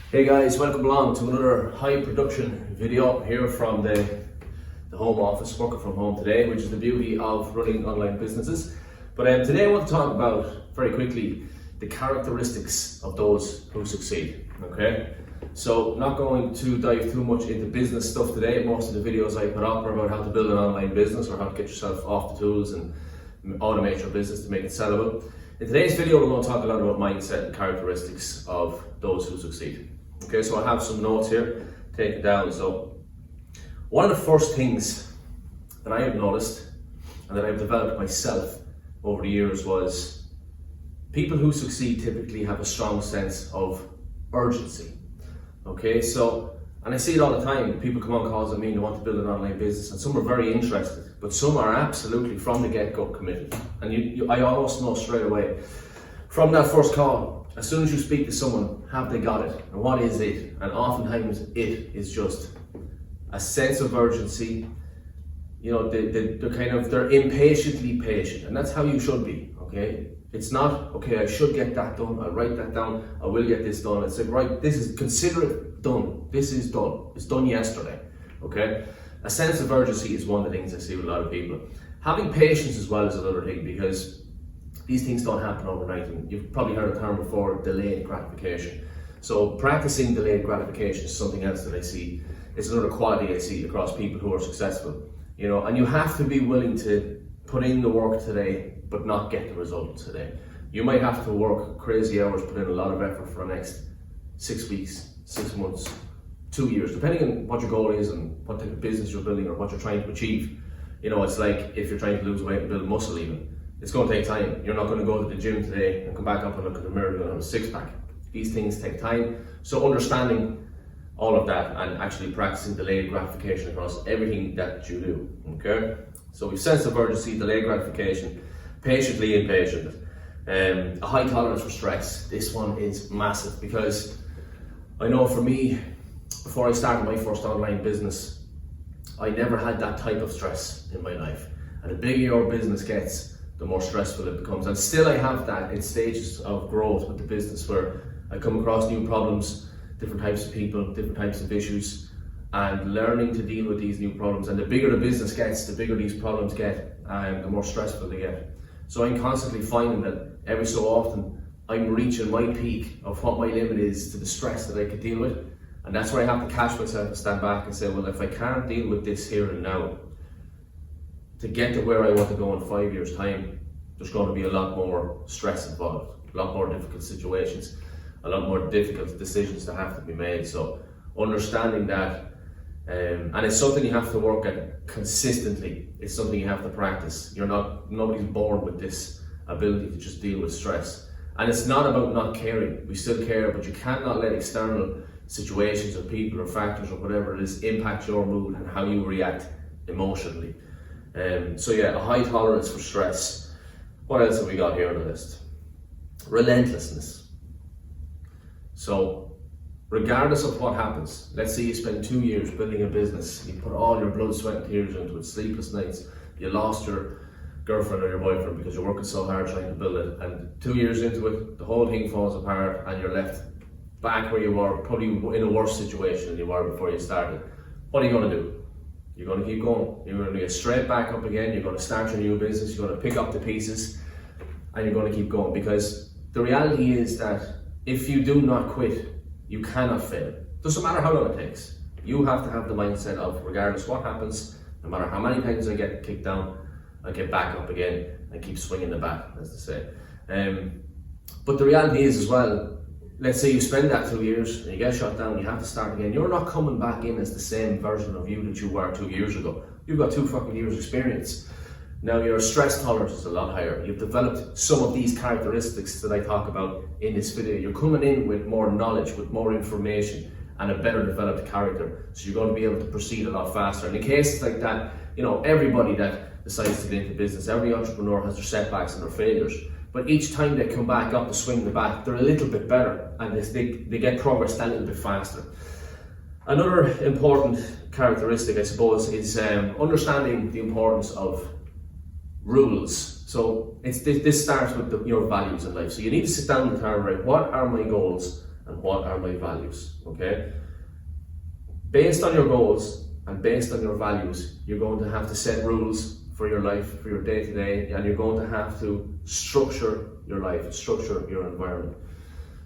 Hey guys, welcome along to another high production video here from the home office, working from home today, which is the beauty of running online businesses. But today I want to talk about, very quickly, the characteristics of those who succeed, okay? So not going to dive too much into business stuff today. Most of the videos I put up are about how to build an online business or how to get yourself off the tools and automate your business to make it sellable. In today's video, we're going to talk a lot about mindset and characteristics of those who succeed. Okay, so I have some notes here, take it down. So one of the first things that I have noticed and that I've developed myself over the years was people who succeed typically have a strong sense of urgency. Okay, so, and I see it all the time, people come on calls with me and they want to build an online business, and some are very interested, but some are absolutely from the get-go committed. And I almost know straight away from that first call, as soon as you speak to someone, have they got it? And what is it? And oftentimes it is just a sense of urgency. You know, they're impatiently patient, and that's how you should be, okay? It's not, okay, I should get that done, I'll write that down, I will get this done. It's like, right, consider it done. This is done. It's done yesterday, okay? A sense of urgency is one of the things I see with a lot of people. Having patience as well is another thing, because these things don't happen overnight, and you've probably heard the term before, delayed gratification. So practicing delayed gratification is something else that I see. It's another quality I see across people who are successful. You know, and you have to be willing to put in the work today, but not get the results today. You might have to work crazy hours, put in a lot of effort for the next 6 weeks, 6 months, 2 years, depending on what your goal is and what type of business you're building or what you're trying to achieve. You know, it's like if you're trying to lose weight and build muscle even. It's going to take time. You're not going to go to the gym today and come back up and look at the mirror and have a six-pack. These things take time. So understanding all of that and actually practicing delayed gratification across everything that you do, okay? So we've sense of urgency, delayed gratification, patiently impatient, a high tolerance for stress. This one is massive, because I know for me, before I started my first online business, I never had that type of stress in my life. And the bigger your business gets, the more stressful it becomes. And still I have that in stages of growth with the business, where I come across new problems, different types of people, different types of issues, and learning to deal with these new problems. And the bigger the business gets, the bigger these problems get, and the more stressful they get. So I'm constantly finding that every so often I'm reaching my peak of what my limit is to the stress that I could deal with. And that's where I have to catch myself and stand back and say, well, if I can't deal with this here and now, to get to where I want to go in 5 years' time, there's going to be a lot more stress involved, a lot more difficult situations, a lot more difficult decisions that have to be made. So understanding that, and it's something you have to work at consistently. It's something you have to practice. Nobody's born with this ability to just deal with stress. And it's not about not caring. We still care, but you cannot let external situations or people or factors or whatever it is impact your mood and how you react emotionally. So yeah, a high tolerance for stress. What else have we got here on the list? Relentlessness. So regardless of what happens, let's say you spend 2 years building a business, you put all your blood, sweat and tears into it, sleepless nights, you lost your girlfriend or your boyfriend because you're working so hard trying to build it, and 2 years into it, the whole thing falls apart and you're left back where you were, probably in a worse situation than you were before you started. What are you going to do? You're going to keep going. You're going to get straight back up again. You're going to start your new business. You're going to pick up the pieces and you're going to keep going, because the reality is that if you do not quit, you cannot fail. Doesn't matter how long it takes. You have to have the mindset of, regardless what happens, no matter how many times I get kicked down, I get back up again and keep swinging the bat, as they say. But the reality is as well, let's say you spend that 2 years and you get shot down, you have to start again. You're not coming back in as the same version of you that you were 2 years ago. You've got 2 fucking years experience. Now your stress tolerance is a lot higher. You've developed some of these characteristics that I talk about in this video. You're coming in with more knowledge, with more information and a better developed character. So you're going to be able to proceed a lot faster. And in cases like that, you know, everybody that decides to get into business, every entrepreneur has their setbacks and their failures. But each time they come back up to swing the bat, they're a little bit better and they get progress that little bit faster. Another important characteristic, I suppose, is understanding the importance of rules. So this starts with your values in life. So you need to sit down and determine, right, what are my goals and what are my values, okay? Based on your goals and based on your values, you're going to have to set rules for your life, for your day-to-day, and you're going to have to structure your life, structure your environment.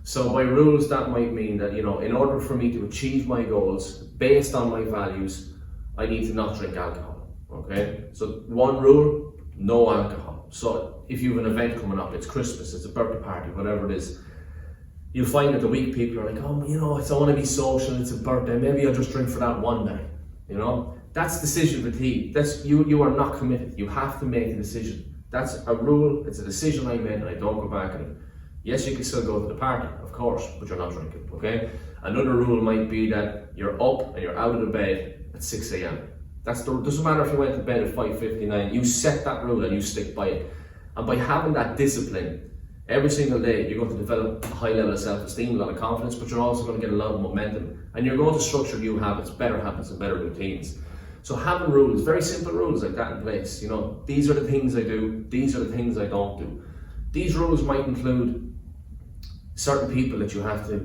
So by rules, that might mean that, in order for me to achieve my goals, based on my values, I need to not drink alcohol, okay? So one rule, no alcohol. So if you have an event coming up, it's Christmas, it's a birthday party, whatever it is, you'll find that the weak people are like, oh, I don't want to be social, it's a birthday, maybe I'll just drink for that one day, That's decision fatigue. That's you are not committed. You have to make a decision. That's a rule, it's a decision I made and I don't go back on it. Yes, you can still go to the party, of course, but you're not drinking, okay? Another rule might be that you're up and you're out of the bed at 6 a.m. Doesn't matter if you went to bed at 5:59, you set that rule and you stick by it. And by having that discipline, every single day, you're going to develop a high level of self-esteem, a lot of confidence, but you're also going to get a lot of momentum. And you're going to structure new habits, and better routines. So having rules, very simple rules like that in place, these are the things I do, these are the things I don't do. These rules might include certain people that you have to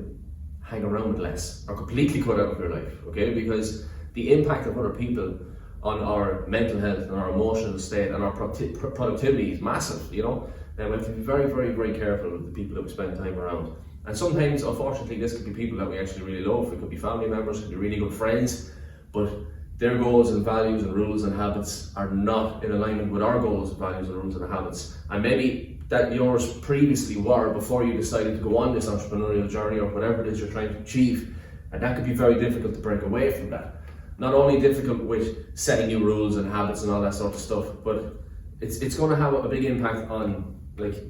hang around with less or completely cut out of your life, okay? Because the impact of other people on our mental health and our emotional state and our productivity is massive, And we have to be very, very, very careful with the people that we spend time around. And sometimes, unfortunately, this could be people that we actually really love. It could be family members, it could be really good friends, but their goals and values and rules and habits are not in alignment with our goals, values and rules and habits. And maybe that yours previously were before you decided to go on this entrepreneurial journey or whatever it is you're trying to achieve. And that could be very difficult to break away from that. Not only difficult with setting new rules and habits and all that sort of stuff, but it's going to have a big impact on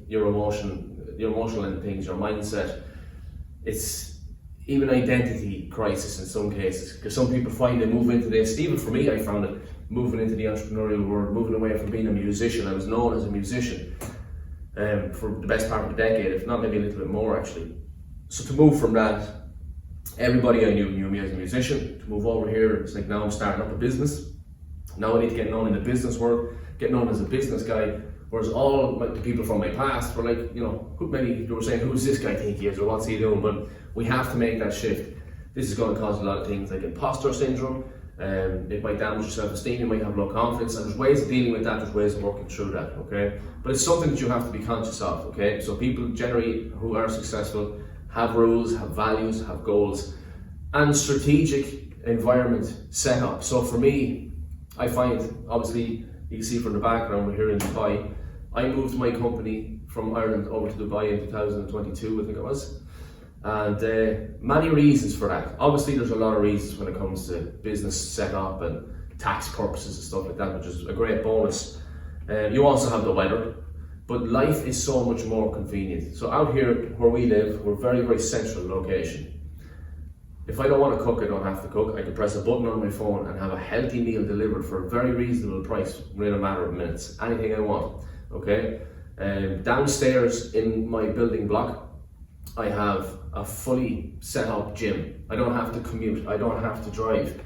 your emotional end of things, your mindset. It's even identity crisis in some cases, because some people find they move into this. Even for me, I found it moving into the entrepreneurial world, moving away from being a musician. I was known as a musician for the best part of a decade, if not maybe a little bit more actually. So to move from that, everybody I knew me as a musician. To move over here, it's like now I'm starting up a business. Now I need to get known in the business world, get known as a business guy. Whereas all the people from my past were like, maybe they were saying, who's this guy think he is, or what's he doing? But we have to make that shift. This is going to cause a lot of things like imposter syndrome. It might damage your self-esteem, you might have low confidence, and there's ways of dealing with that, there's ways of working through that, okay? But it's something that you have to be conscious of, okay? So people generally who are successful have rules, have values, have goals, and strategic environment set up. So for me, I find, obviously, you can see from the background, we're here in Dubai. I moved my company from Ireland over to Dubai in 2022, I think it was. And many reasons for that. Obviously, there's a lot of reasons when it comes to business setup and tax purposes and stuff like that, which is a great bonus. You also have the weather, but life is so much more convenient. So out here where we live, we're very, very central location. If I don't want to cook, I don't have to cook. I can press a button on my phone and have a healthy meal delivered for a very reasonable price within a matter of minutes. Anything I want, okay? Downstairs in my building block, I have a fully set up gym. I don't have to commute, I don't have to drive.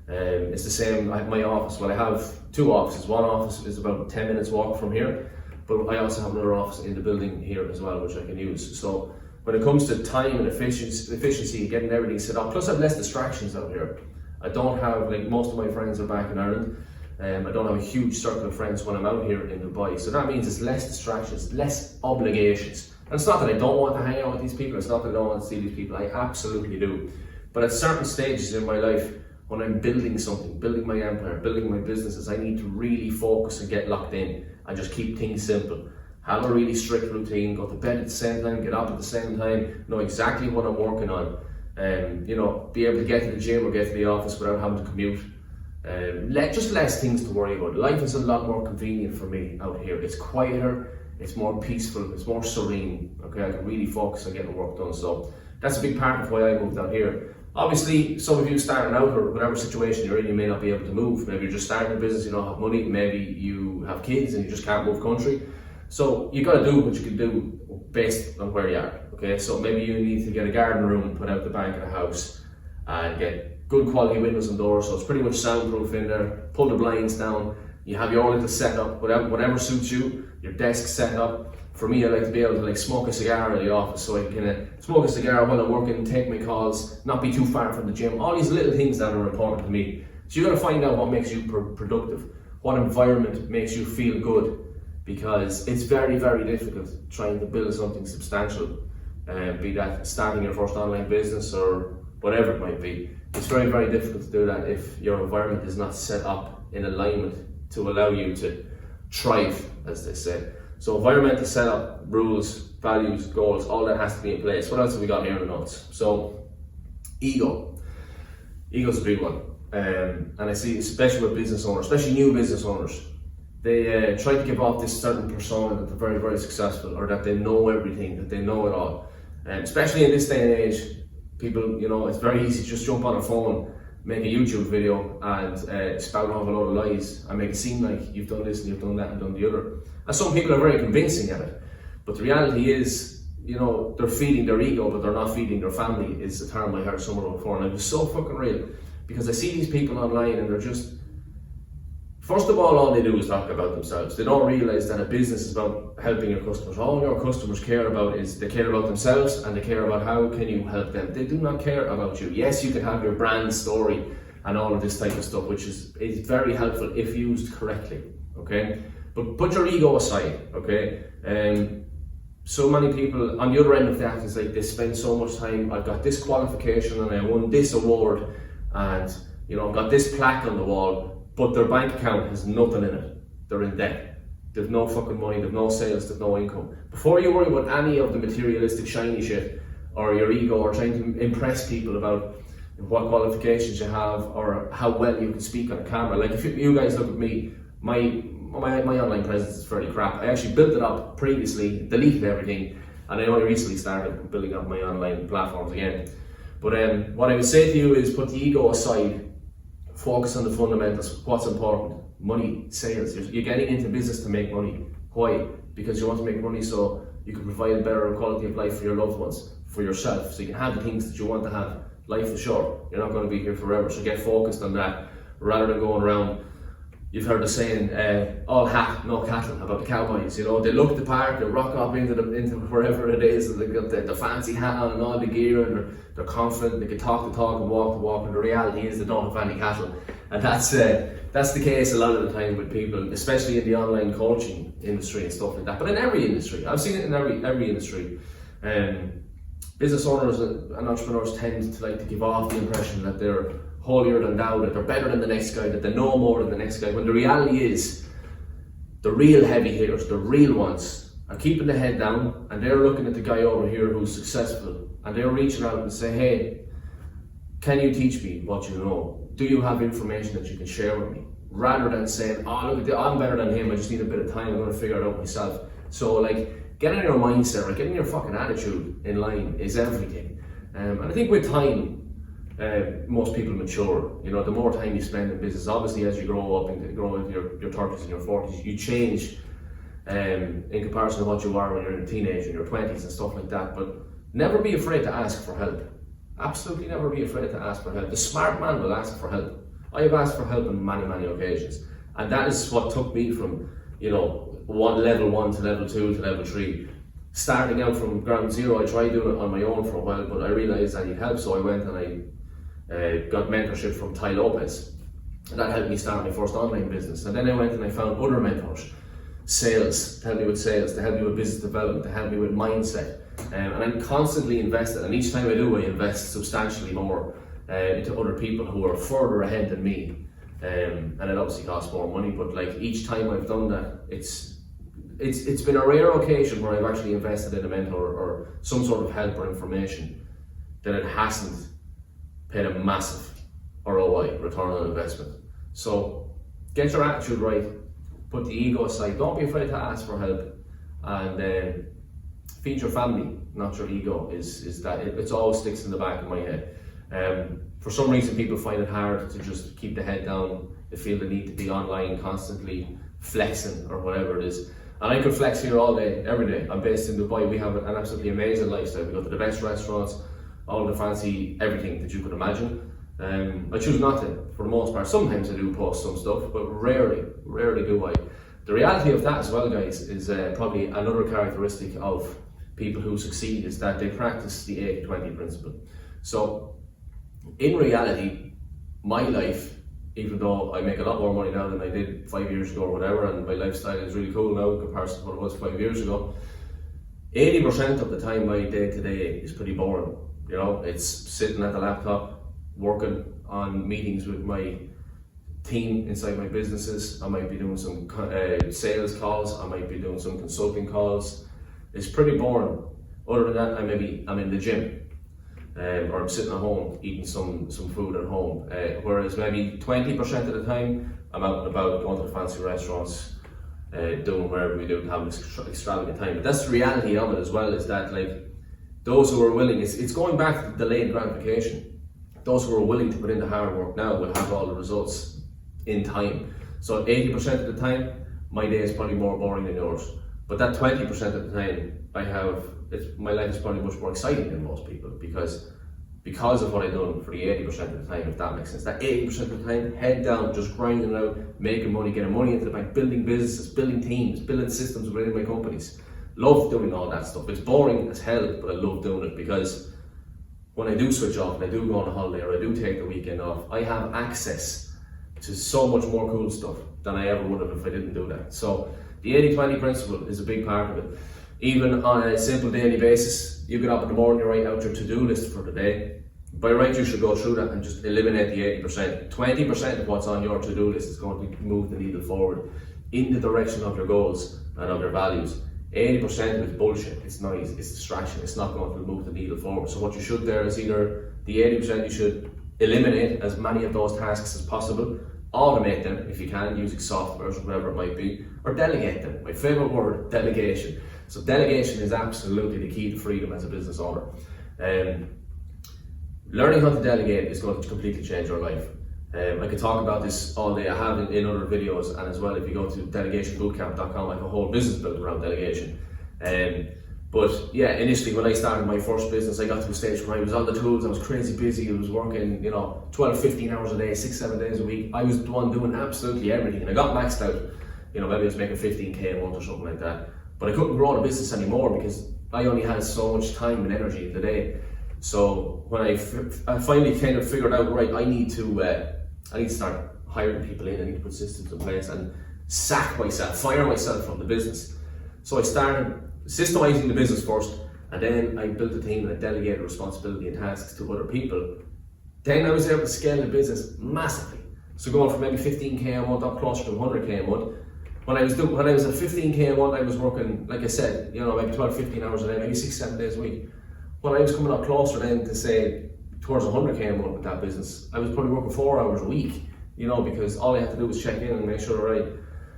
It's the same, I have my office. Well, I have two offices. One office is about 10 minutes walk from here, but I also have another office in the building here as well, which I can use. So when it comes to time and efficiency, getting everything set up, plus I have less distractions out here. I don't have, like most of my friends are back in Ireland. I don't have a huge circle of friends when I'm out here in Dubai. So that means it's less distractions, less obligations. And it's not that I don't want to hang out with these people, it's not that I don't want to see these people, I absolutely do. But at certain stages in my life, when I'm building something, building my empire, building my businesses, I need to really focus and get locked in and just keep things simple. Have a really strict routine, go to bed at the same time, get up at the same time, know exactly what I'm working on, be able to get to the gym or get to the office without having to commute. Just less things to worry about. Life is a lot more convenient for me out here. It's quieter, it's more peaceful, it's more serene. Okay, I can really focus on getting work done. So that's a big part of why I moved out here. Obviously, some of you starting out or whatever situation you're in, you may not be able to move. Maybe you're just starting a business, you don't have money. Maybe you have kids and you just can't move country. So you got to do what you can do based on where you are. Okay, so maybe you need to get a garden room put out the back of the house and get good quality windows and doors, so it's pretty much soundproof in there. Pull the blinds down. You have your little setup, whatever suits you. Your desk set up. For me, I like to be able to like smoke a cigar in the office, so I can smoke a cigar while I'm working, take my calls, not be too far from the gym. All these little things that are important to me. So you got to find out what makes you productive, what environment makes you feel good, because it's very, very difficult trying to build something substantial, be that starting your first online business or whatever it might be. It's very, very difficult to do that if your environment is not set up in alignment to allow you to thrive, as they say. So environmental setup, rules, values, goals, all that has to be in place. What else have we got here in the notes? So ego. Ego's a big one. And I see, especially with business owners, especially new business owners, they try to give off this certain persona that they're very, very successful, or that they know everything, that they know it all. And especially in this day and age, people, you know, it's very easy to just jump on a phone, make a YouTube video and spout off a load of lies and make it seem like you've done this and you've done that and done the other. And some people are very convincing at it, but the reality is, you know, they're feeding their ego, but they're not feeding their family, is a term I heard somewhere before, and it was so fucking real, because I see these people online and they're just, first of all they do is talk about themselves. They don't realise that a business is about helping your customers. All your customers care about is they care about themselves, and they care about how can you help them. They do not care about you. Yes, you can have your brand story and all of this type of stuff, which is very helpful if used correctly, okay? But put your ego aside, okay? So many people on the other end of that is like they spend so much time, I've got this qualification and I won this award, and you know, I've got this plaque on the wall, but their bank account has nothing in it. They're in debt. They've no fucking money, they've no sales, they've no income. Before you worry about any of the materialistic shiny shit, or your ego, or trying to impress people about what qualifications you have, or how well you can speak on a camera. Like if you guys look at me, my online presence is fairly crap. I actually built it up previously, deleted everything, and I only recently started building up my online platforms again. But what I would say to you is put the ego aside, focus on the fundamentals. What's important? Money, sales. You're getting into business to make money. Why? Because you want to make money so you can provide a better quality of life for your loved ones, for yourself, so you can have the things that you want to have. Life is short. You're not going to be here forever, so get focused on that rather than going around. You've heard the saying, all hat, no cattle, about the cowboys. You know, they look the part, they rock up into wherever it is, and they got the fancy hat on and all the gear, and they're confident, they can talk the talk and walk the walk, and the reality is they don't have any cattle. And that's the case a lot of the time with people, especially in the online coaching industry and stuff like that. But in every industry, I've seen it in every industry. Business owners and entrepreneurs tend to like to give off the impression that they're holier than thou, that they're better than the next guy, that they know more than the next guy, when the reality is the real heavy hitters, the real ones, are keeping the head down, and they're looking at the guy over here who's successful, and they're reaching out and say, hey, can you teach me what you know? Do you have information that you can share with me? Rather than saying, oh look, I'm better than him, I just need a bit of time, I'm going to figure it out myself. So like, getting your mindset right, getting your fucking attitude in line is everything. And I think with time, most people mature. You know, the more time you spend in business, obviously as you grow up and grow into your 30s and your 40s, you change in comparison to what you are when you're a teenager, in your 20s and stuff like that. But never be afraid to ask for help. Absolutely never be afraid to ask for help. The smart man will ask for help. I have asked for help on many, many occasions. And that is what took me from, you know, level 1 to level 2 to level 3. Starting out from ground zero, I tried doing it on my own for a while, but I realised I need help, so I went and I got mentorship from Ty Lopez, and that helped me start my first online business. And then I went and I found other mentors, sales, to help me with sales, to help me with business development, to help me with mindset. And I'm constantly invested, and each time I do, I invest substantially more into other people who are further ahead than me. And it obviously costs more money, but like each time I've done that, it's been a rare occasion where I've actually invested in a mentor or some sort of help or information that it hasn't paid a massive ROI, return on investment. So get your attitude right, put the ego aside, don't be afraid to ask for help, and feed your family, not your ego. Is that it always sticks in the back of my head. For some reason people find it hard to just keep the head down. They feel the need to be online constantly flexing or whatever it is. And I could flex here all day, every day. I'm based in Dubai. We have an absolutely amazing lifestyle. We go to the best restaurants, all the fancy everything that you could imagine. I choose not to, for the most part. Sometimes I do post some stuff, but rarely do I. The reality of that as well, guys, is probably another characteristic of people who succeed is that they practice the 80-20 principle. So in reality, my life, even though I make a lot more money now than I did 5 years ago or whatever, and my lifestyle is really cool now in comparison to what it was 5 years ago, 80% of the time my day to day is pretty boring. You know, it's sitting at the laptop, working on meetings with my team inside my businesses. I might be doing some sales calls, I might be doing some consulting calls. It's pretty boring. Other than that, I'm in the gym. Or I'm sitting at home eating some food at home. Whereas maybe 20% of the time, I'm out and about, going to the fancy restaurants, doing whatever we do, having an extravagant time. But that's the reality of it as well, is that like those who are willing, it's going back to delayed gratification. Those who are willing to put in the hard work now will have all the results in time. So 80% of the time, my day is probably more boring than yours. But that 20% of the time, my life is probably much more exciting than most people because of what I've done for the 80% of the time, if that makes sense. That 80% of the time, head down, just grinding out, making money, getting money into the bank, building businesses, building teams, building systems within my companies. Love doing all that stuff. It's boring as hell, but I love doing it because when I do switch off and I do go on a holiday or I do take the weekend off, I have access to so much more cool stuff than I ever would have if I didn't do that. So the 80-20 principle is a big part of it. Even on a simple daily basis, you get up in the morning, you write out your to-do list for the day. By right, you should go through that and just eliminate the 80%. 20% of what's on your to-do list is going to move the needle forward in the direction of your goals and of your values. 80% is bullshit, it's noise, it's distraction, it's not going to move the needle forward. So what you should there is either the 80% you should eliminate as many of those tasks as possible, automate them if you can, using software or whatever it might be, or delegate them. My favorite word, delegation. So delegation is absolutely the key to freedom as a business owner. Learning how to delegate is going to completely change your life. I could talk about this all day. I have it in other videos, and as well, if you go to delegationbootcamp.com, I have a whole business built around delegation. But yeah, initially when I started my first business, I got to a stage where I was on the tools, I was crazy busy, I was working 12, 15 hours a day, 6, 7 days a week. I was the one doing absolutely everything, and I got maxed out. Maybe I was making 15k a month or something like that. But I couldn't grow the business anymore because I only had so much time and energy in the day. So when I finally kind of figured out, right, I need to start hiring people in, I need to put systems in place and fire myself from the business. So I started systemizing the business first, and then I built a team and I delegated responsibility and tasks to other people. Then I was able to scale the business massively. So going from maybe 15k a month up closer to 100k a month. When I was at 15k a month, I was working, like I said, maybe 12, 15 hours a day, maybe 6, 7 days a week. When I was coming up closer then to say towards 100k a month with that business, I was probably working 4 hours a week, because all I had to do was check in and make sure, right,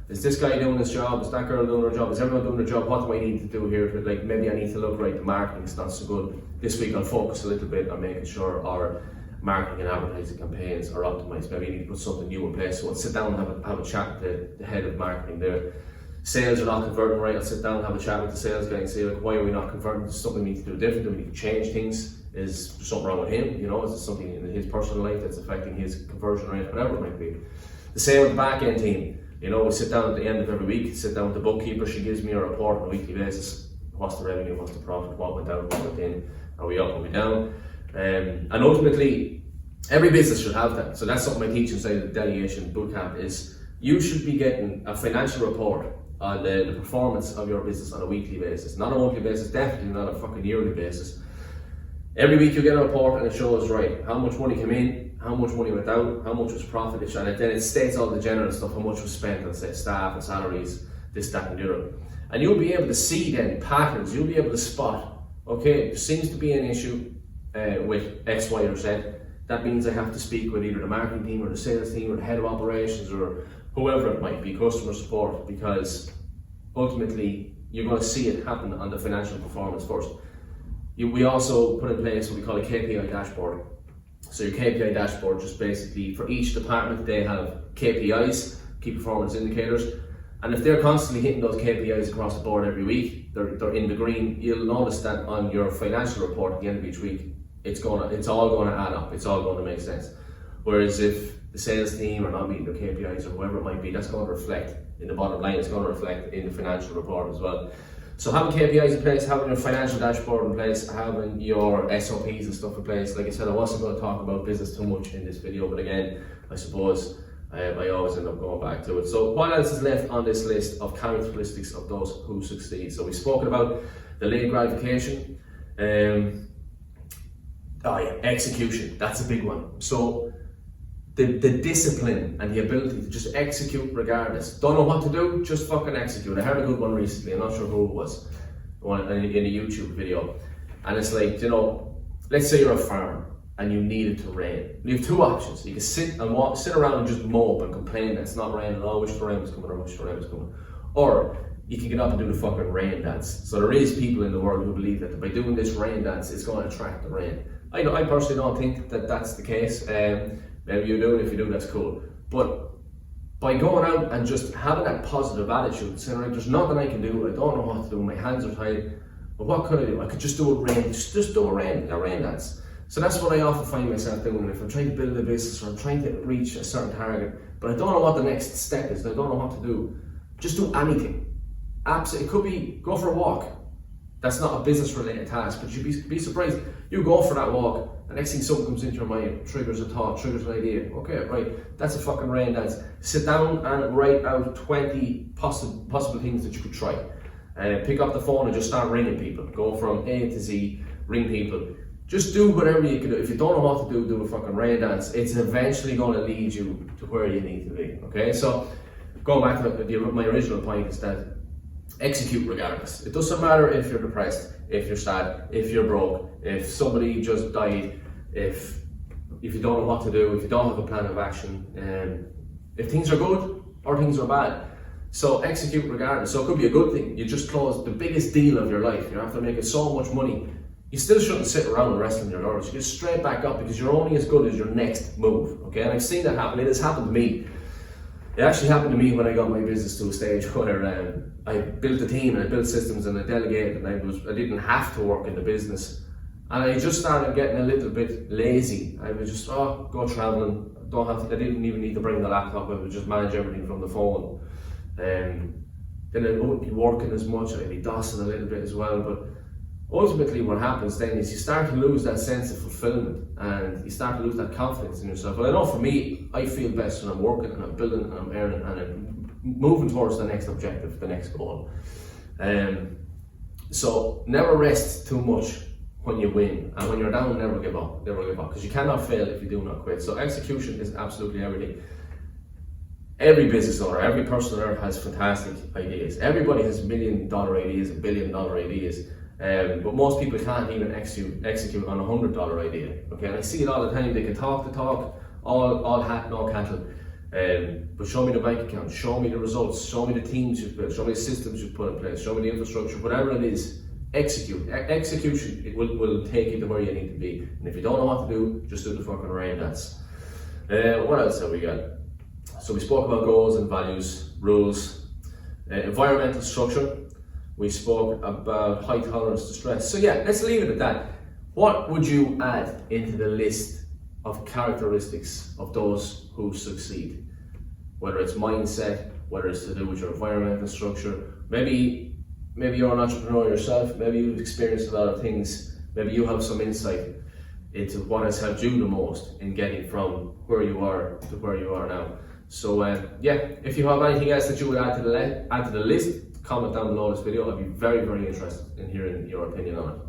is this guy doing his job? Is that girl doing her job? Is everyone doing their job? What do I need to do here? Like, maybe I need to look, right, the marketing's not so good. This week I'll focus a little bit on making sure our marketing and advertising campaigns are optimized. Maybe I need to put something new in place. So I'll sit down and have a chat with the head of marketing there. Sales are not converting right. I'll sit down and have a chat with the sales guy and say, like, why are we not converting? Is something we need to do different? Do we need to change things? Is there something wrong with him? Is there something in his personal life that's affecting his conversion rate? Whatever it might be. The same with the back end team. We sit down at the end of every week, sit down with the bookkeeper, she gives me a report on a weekly basis. What's the revenue, what's the profit, what went out, what went in, are we up, are we down? And ultimately, every business should have that. So that's something I teach inside the Delegation Bootcamp is you should be getting a financial report on the performance of your business on a weekly basis. Not a monthly basis, definitely not a fucking yearly basis. Every week you get a report and it shows, right, how much money came in, how much money went out, how much was profit, and then it states all the general stuff, how much was spent on, say, staff and salaries, this, that, and the other. And you'll be able to see then patterns, you'll be able to spot, okay, there seems to be an issue with X, Y, or Z. That means I have to speak with either the marketing team or the sales team or the head of operations or whoever it might be, customer support, because ultimately you're going to see it happen on the financial performance first. We also put in place what we call a KPI dashboard. So your KPI dashboard, just basically for each department, they have KPIs, key performance indicators, and if they're constantly hitting those KPIs across the board every week, they're in the green. You'll notice that on your financial report at the end of each week, it's all going to add up. It's all going to make sense. Whereas if the sales team are not meeting their KPIs or whoever it might be, that's going to reflect in the bottom line, it's going to reflect in the financial report as well. So having KPIs in place, having your financial dashboard in place, having your SOPs and stuff in place. Like I said, I wasn't going to talk about business too much in this video, but again, I suppose I always end up going back to it. So what else is left on this list of characteristics of those who succeed? So we've spoken about delayed gratification. Execution, that's a big one. So the discipline and the ability to just execute regardless. Don't know what to do, just fucking execute. I heard a good one recently, I'm not sure who it was, in a YouTube video. And it's like, you know, let's say you're a farmer and you need it to rain. You have two options. You can sit around and just mope and complain that it's not raining, oh, wish the rain was coming, or wish the rain was coming. Or you can get up and do the fucking rain dance. So there is people in the world who believe that by doing this rain dance, it's going to attract the rain. I personally don't think that that's the case. Maybe you do, and if you do, that's cool. But by going out and just having that positive attitude, saying, right, there's nothing I can do, I don't know what to do, my hands are tied, but what could I do? I could just do a rain dance. So that's what I often find myself doing if I'm trying to build a business or I'm trying to reach a certain target, but I don't know what the next step is, and I don't know what to do. Just do anything. Absolutely, it could be go for a walk. That's not a business related task, but you'd be surprised. You go for that walk, the next thing something comes into your mind, triggers a thought, triggers an idea. Okay, right, that's a fucking rain dance. Sit down and write out 20 possible things that you could try. Pick up the phone and just start ringing people. Go from A to Z, ring people. Just do whatever you can do. If you don't know what to do, do a fucking rain dance. It's eventually going to lead you to where you need to be. Okay, so going back to my original point is that execute regardless. It doesn't matter if you're depressed, if you're sad, if you're broke, if somebody just died, if you don't know what to do, if you don't have a plan of action, if things are good or things are bad. So execute regardless. So it could be a good thing. You just closed the biggest deal of your life. You're after making so much money. You still shouldn't sit around and rest on your laurels. You get straight back up because you're only as good as your next move. Okay, and I've seen that happen. It has happened to me. It actually happened to me when I got my business to a stage where I built a team and I built systems and I delegated and I didn't have to work in the business. And I just started getting a little bit lazy. I would just, go traveling. I didn't even need to bring the laptop. I would just manage everything from the phone. Then I wouldn't be working as much. I'd be dossing a little bit as well. But ultimately what happens then is you start to lose that sense of fulfillment and you start to lose that confidence in yourself. But I know for me, I feel best when I'm working and I'm building and I'm earning and I'm moving towards the next objective, the next goal. So never rest too much when you win, and when you're down, never give up, because you cannot fail if you do not quit. So execution is absolutely everything. Every business owner, every person on earth has fantastic ideas. Everybody has $1 million ideas, $1 billion ideas. But most people can't even execute on $100 idea. Okay, and I see it all the time. They can talk the talk, all hat, no cattle. But show me the bank account, show me the results, show me the teams you've built, show me the systems you've put in place, show me the infrastructure, whatever it is. Execute. Execution, it will take you to where you need to be. And if you don't know what to do, just do the fucking rain dance. What else have we got? So we spoke about goals and values, rules, environmental structure. We spoke about high tolerance to stress. So yeah, let's leave it at that. What would you add into the list of characteristics of those who succeed? Whether it's mindset, whether it's to do with your environmental structure, maybe you're an entrepreneur yourself, maybe you've experienced a lot of things, maybe you have some insight into what has helped you the most in getting from where you are to where you are now. So yeah, if you have anything else that you would add to the list, comment down below this video. I'd be very, very interested in hearing your opinion on it.